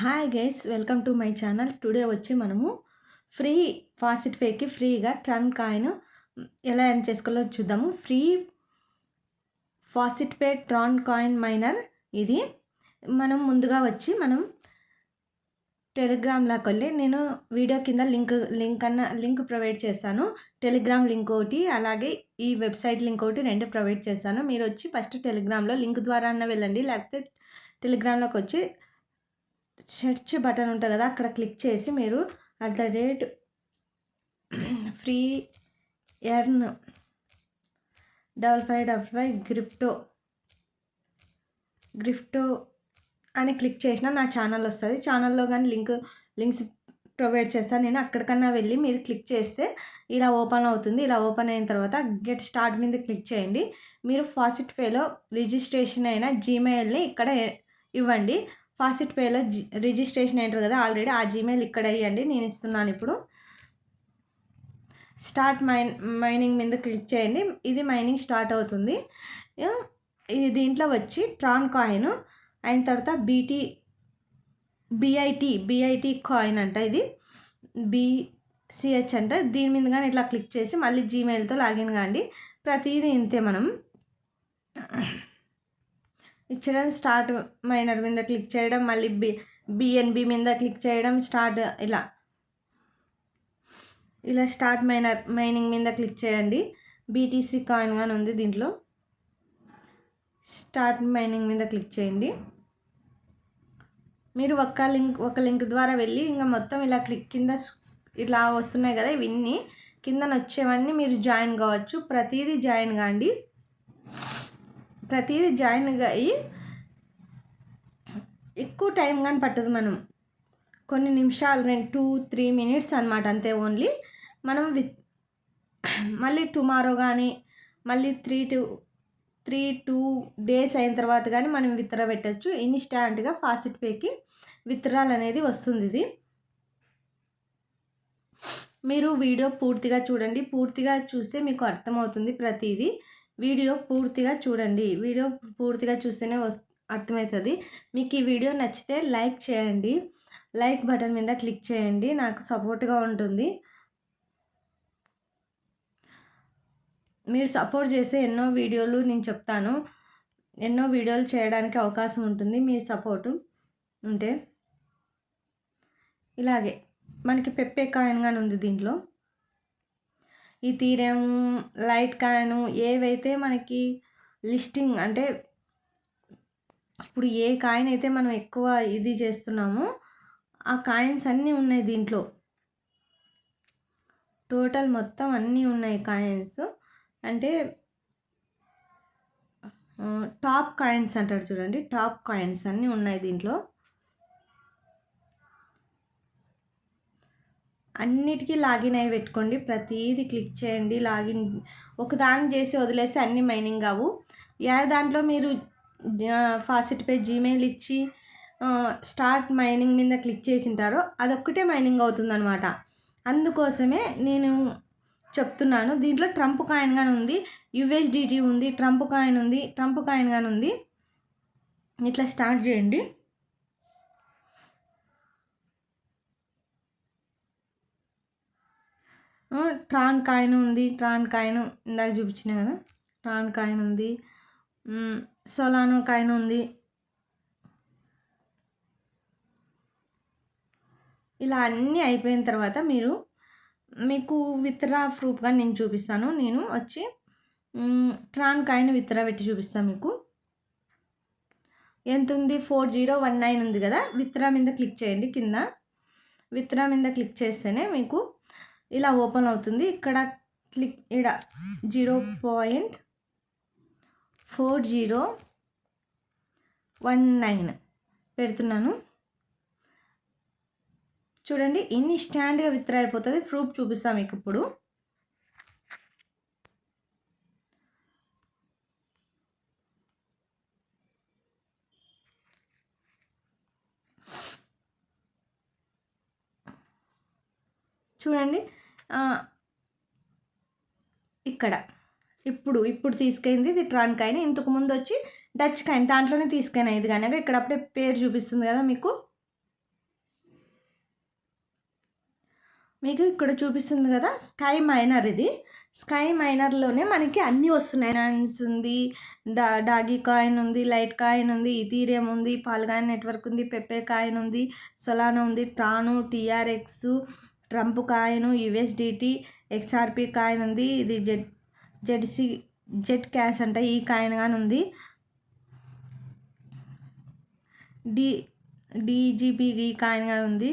Hi guys, welcome to my channel. Today వచ్చి మనము free ఫాసిట్ పేకి ఫ్రీగా ట్రన్ కాయిన్ ఎలా ఎర్న్ చేసుకోవాలో చూద్దాము. Free faucet pay Tron coin miner ఇది. మనం ముందుగా వచ్చి టెలిగ్రామ్లోకి వెళ్ళి నేను వీడియో కింద లింక్ ప్రొవైడ్ చేస్తాను. టెలిగ్రామ్ లింక్ ఒకటి, అలాగే ఈ వెబ్సైట్ లింక్ ఒకటి, రెండు ప్రొవైడ్ చేస్తాను. మీరు వచ్చి ఫస్ట్ టెలిగ్రామ్లో లింక్ ద్వారా వెళ్ళండి, లేకపోతే టెలిగ్రామ్లోకి వచ్చి సెర్చ్ బటన్ ఉంటుంది కదా, అక్కడ క్లిక్ చేసి మీరు @ఫ్రీ ఎర్న్ 5555 గ్రిప్టో అని క్లిక్ చేసినా నా ఛానల్ వస్తుంది. ఛానల్లో కానీ లింక్స్ ప్రొవైడ్ చేస్తాను నేను. అక్కడికన్నా వెళ్ళి మీరు క్లిక్ చేస్తే ఇలా ఓపెన్ అవుతుంది. ఇలా ఓపెన్ అయిన తర్వాత గెట్ స్టార్ట్ మీద క్లిక్ చేయండి. మీరు ఫాసిట్ పేలో రిజిస్ట్రేషన్ అయిన జీమెయిల్ని ఇక్కడ ఇవ్వండి. ఫాసిట్ పేలో రిజిస్ట్రేషన్ అయ్యారు కదా ఆల్రెడీ, ఆ జీమెయిల్ ఇక్కడ ఇవ్వండి. నేను ఇస్తున్నాను. ఇప్పుడు స్టార్ట్ మైనింగ్ మీద క్లిక్ చేయండి. ఇది మైనింగ్ స్టార్ట్ అవుతుంది. దీంట్లో వచ్చి ట్రాన్ కాయిన్ అయిన తర్వాత బిఐటి కాయిన్ అంట, ఇది BCH అంట. దీని మీద కానీ ఇట్లా క్లిక్ చేసి మళ్ళీ జీమెయిల్తో లాగిన్ కాండి. ప్రతిదీ ఇంతే. మనం ఇచ్చడం స్టార్ట్ మైనర్ మీద క్లిక్ చేయడం, మళ్ళీ BNB మీద క్లిక్ చేయడం, స్టార్ట్ ఇలా స్టార్ట్ మైనింగ్ మీద క్లిక్ చేయండి. BTC కాయిన్ కానీ ఉంది దీంట్లో. స్టార్ట్ మైనింగ్ మీద క్లిక్ చేయండి. మీరు ఒక లింక్ ద్వారా వెళ్ళి ఇంకా మొత్తం ఇలా కింద ఇలా వస్తున్నాయి కదా, ఇవన్నీ కిందన వచ్చేవన్నీ మీరు జాయిన్ కావచ్చు. ప్రతిదీ జాయిన్ కాండి. ప్రతిదీ జాయిన్ అయ్యి ఎక్కువ టైం కానీ పట్టదు. మనం కొన్ని నిమిషాలు 2-3 మినిట్స్ అనమాట, అంతే. ఓన్లీ మనం మళ్ళీ టుమారో కానీ మళ్ళీ 3-2 డేస్ అయిన తర్వాత కానీ మనం విత్డ్రా పెట్టచ్చు. ఇన్స్టాంట్గా ఫాసిట్ పేకి విత్డ్రాల్ అనేది వస్తుంది. ఇది మీరు వీడియో పూర్తిగా చూడండి. పూర్తిగా చూస్తే మీకు అర్థమవుతుంది ప్రతిదీ. వీడియో పూర్తిగా చూడండి. వీడియో పూర్తిగా చూస్తేనే అర్థమవుతుంది. మీకు ఈ వీడియో నచ్చితే లైక్ చేయండి. లైక్ బటన్ మీద క్లిక్ చేయండి, నాకు సపోర్ట్గా ఉంటుంది. మీరు సపోర్ట్ చేసే ఎన్నో వీడియోలు నేను చెప్తాను, ఎన్నో వీడియోలు చేయడానికి అవకాశం ఉంటుంది మీ సపోర్టు ఉంటే. ఇలాగే మనకి పెప్పే కాయిన్ కానీ ఉంది దీంట్లో. ఈ తీరం లైట్ కాయిన్ ఏవైతే మనకి లిస్టింగ్ అంటే ఇప్పుడు ఏ కాయిన్ అయితే మనం ఎక్కువ ఇది చేస్తున్నామో ఆ కాయిన్స్ అన్నీ ఉన్నాయి దీంట్లో. టోటల్ మొత్తం అన్నీ ఉన్నాయి కాయిన్స్. అంటే టాప్ కాయిన్స్ అంటారు చూడండి, టాప్ కాయిన్స్ అన్నీ ఉన్నాయి దీంట్లో. అన్నిటికీ లాగిన్ అయి పెట్టుకోండి. ప్రతిదీ క్లిక్ చేయండి. లాగిన్ ఒకదాన్ని చేసి వదిలేస్తే అన్నీ మైనింగ్ కావు. దాంట్లో మీరు ఫాసిట్ పే జీమెయిల్ ఇచ్చి స్టార్ట్ మైనింగ్ మీద క్లిక్ చేసింటారో అదొక్కటే మైనింగ్ అవుతుందన్నమాట. అందుకోసమే నేను చెప్తున్నాను. దీంట్లో ట్రంప్ కాయిన్ కానీ ఉంది, USDT ఉంది, ట్రంప్ కాయిన్ కానీ ఉంది. ఇట్లా స్టార్ట్ చేయండి. ట్రాన్ కాయిన్ ఉంది. ట్రాన్ కాయిన్ ఇందాక చూపించిన కదా, ట్రాన్ కాయిన్ ఉంది. సొలానో కాయిన్ ఉంది. ఇలా అన్నీ అయిపోయిన తర్వాత మీకు విత్డ్రా ప్రూఫ్గా నేను చూపిస్తాను. నేను వచ్చి ట్రాన్ కాయిన్ విత్డ్రా పెట్టి చూపిస్తాను మీకు. ఎంత ఉంది? 4019 ఉంది కదా. విత్డ్రా మీద క్లిక్ చేయండి. కింద విత్డ్రా మీద క్లిక్ చేస్తేనే మీకు ఇలా ఓపెన్ అవుతుంది. ఇక్కడ 0.4019 పెడుతున్నాను. చూడండి, ఇన్స్టాంట్గా విత్డ్రా అయిపోతుంది. ప్రూఫ్ చూపిస్తాను మీకు ఇప్పుడు. చూడండి, ఇక్కడ ఇప్పుడు తీసుకెళ్ళింది ఇది ట్రాన్ కాయిన్. ఇంతకు ముందు వచ్చి డచ్ కాయిన్, దాంట్లోనే తీసుకెళ్ళిన ఇది కానీ ఇక్కడ అప్పుడే పేరు చూపిస్తుంది కదా మీకు. మీకు ఇక్కడ చూపిస్తుంది కదా స్కై మైనర్ ఇది. స్కై మైనర్‌లోనే మనకి అన్నీ వస్తున్నాయి. ఫైనాన్స్ ఉంది, డాగీ కాయిన్ ఉంది, లైట్ కాయిన్ ఉంది, ఇథీరియం ఉంది, పాల్గాన్ నెట్వర్క్ ఉంది, పెప్పే కాయిన్ ఉంది, సొలానా ఉంది, Tron, TRX, Trump coin, USDT, XRP coin ఉంది. ఇది జెడ్సీ జెట్ క్యాష్ అంట ఈ కాయిన్ గాని ఉంది. డి డీజీపీ ఈ కాయిన్ గాని ఉంది.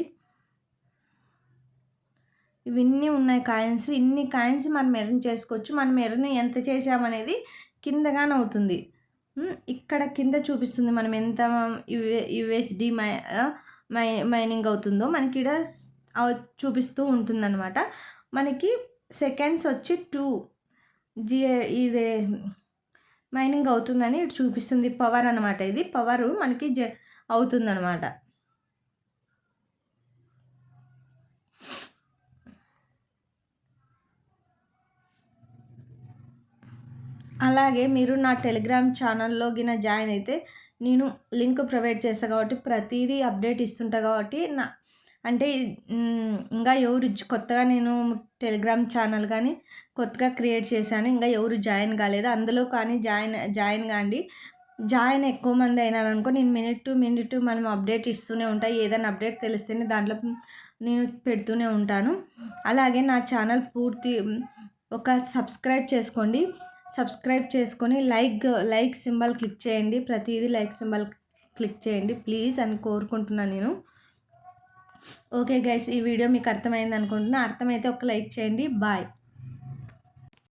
ఇవన్నీ ఉన్నాయి కాయిన్స్. ఇన్ని కాయిన్స్ మనం ఎర్న్ చేసుకోవచ్చు. మనం ఎర్న్ ఎంత చేసామనేది కిందగానే అవుతుంది. ఇక్కడ కింద చూపిస్తుంది మనం ఎంత యూఎస్డి మైనింగ్ అవుతుందో మనకి ఇక్కడ చూపిస్తూ ఉంటుందన్నమాట. మనకి సెకండ్స్ వచ్చి 2 ఇదే మైనింగ్ అవుతుందని ఇటు చూపిస్తుంది. పవర్ అనమాట. ఇది పవరు మనకి అవుతుందన్నమాట. అలాగే మీరు నా టెలిగ్రామ్ ఛానల్లో గిన జాయిన్ అయితే నేను లింక్ ప్రొవైడ్ చేస్తా కాబట్టి ప్రతిదీ అప్డేట్ ఇస్తుంటా కాబట్టి అంటే ఇంకా ఎవరు కొత్తగా నేను టెలిగ్రామ్ ఛానల్ కానీ కొత్తగా క్రియేట్ చేశాను. ఇంకా ఎవరు జాయిన్ కాలేదు. అందులో కానీ జాయిన్ కాండి. జాయిన్ ఎక్కువ మంది అయినారనుకో నేను మినిట్ టు మినిట్ మనం అప్డేట్ ఇస్తూనే ఉంటాయి. ఏదైనా అప్డేట్ తెలిస్తేనే దాంట్లో నేను పెడుతూనే ఉంటాను. అలాగే నా ఛానల్ పూర్తి ఒక సబ్స్క్రైబ్ చేసుకోండి. సబ్స్క్రైబ్ చేసుకొని లైక్ సింబల్ క్లిక్ చేయండి. ప్రతిదీ లైక్ సింబల్ క్లిక్ చేయండి ప్లీజ్ అని కోరుకుంటున్నాను నేను. ఓకే గైస్, ఈ వీడియో మీకు అర్థమైంది అనుకుంటున్నా. అర్థమైతే ఒక లైక్ చేయండి. బాయ్.